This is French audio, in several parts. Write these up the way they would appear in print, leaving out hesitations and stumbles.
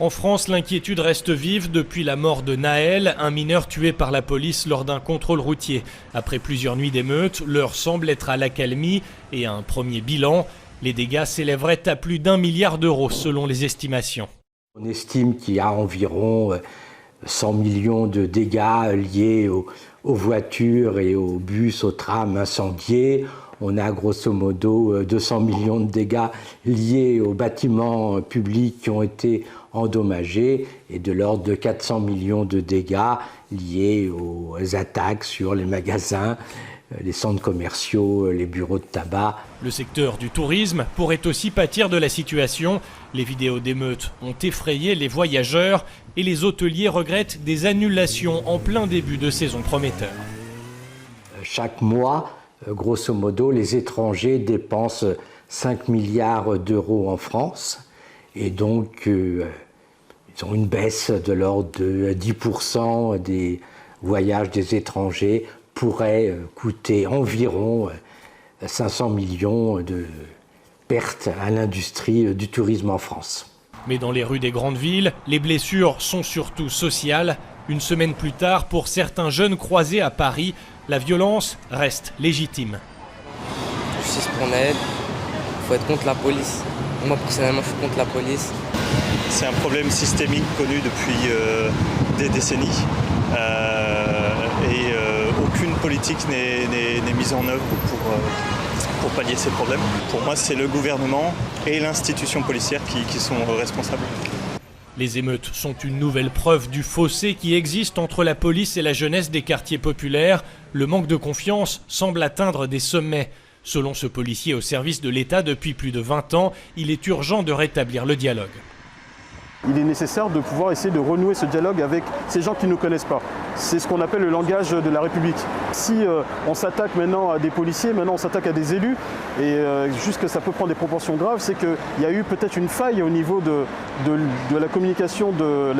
En France, l'inquiétude reste vive depuis la mort de Naël, un mineur tué par la police lors d'un contrôle routier. Après plusieurs nuits d'émeutes, l'heure semble être à l'accalmie et à un premier bilan. Les dégâts s'élèveraient à plus d'1 milliard d'euros selon les estimations. On estime qu'il y a environ 100 millions de dégâts liés aux voitures et aux bus, aux trams incendiés. On a grosso modo 200 millions de dégâts liés aux bâtiments publics qui ont été endommagés et de l'ordre de 400 millions de dégâts liés aux attaques sur les magasins, les centres commerciaux, les bureaux de tabac. Le secteur du tourisme pourrait aussi pâtir de la situation. Les vidéos d'émeutes ont effrayé les voyageurs et les hôteliers regrettent des annulations en plein début de saison prometteur. Chaque mois, grosso modo, les étrangers dépensent 5 milliards d'euros en France et donc ils ont une baisse de l'ordre de 10% des voyages des étrangers pourrait coûter environ 500 millions de pertes à l'industrie du tourisme en France. Mais dans les rues des grandes villes, les blessures sont surtout sociales. Une semaine plus tard, pour certains jeunes croisés à Paris, la violence reste légitime. Justice pour Naël, il faut être contre la police. Moi personnellement, je suis contre la police. C'est un problème systémique connu depuis des décennies. Aucune politique n'est mise en œuvre pour pallier ces problèmes. Pour moi, c'est le gouvernement et l'institution policière qui sont responsables. Les émeutes sont une nouvelle preuve du fossé qui existe entre la police et la jeunesse des quartiers populaires. Le manque de confiance semble atteindre des sommets. Selon ce policier au service de l'État depuis plus de 20 ans, il est urgent de rétablir le dialogue. Il est nécessaire de pouvoir essayer de renouer ce dialogue avec ces gens qui ne nous connaissent pas. C'est ce qu'on appelle le langage de la République. Si on s'attaque maintenant à des policiers, maintenant on s'attaque à des élus, et juste que ça peut prendre des proportions graves, c'est qu'il y a eu peut-être une faille au niveau de la communication de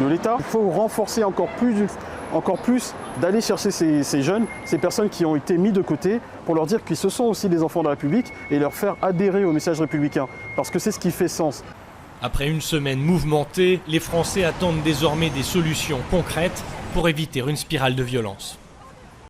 l'État. Il faut renforcer encore plus d'aller chercher ces jeunes, ces personnes qui ont été mis de côté, pour leur dire qu'ils ce sont aussi des enfants de la République et leur faire adhérer au message républicain, parce que c'est ce qui fait sens. Après une semaine mouvementée, les Français attendent désormais des solutions concrètes pour éviter une spirale de violence.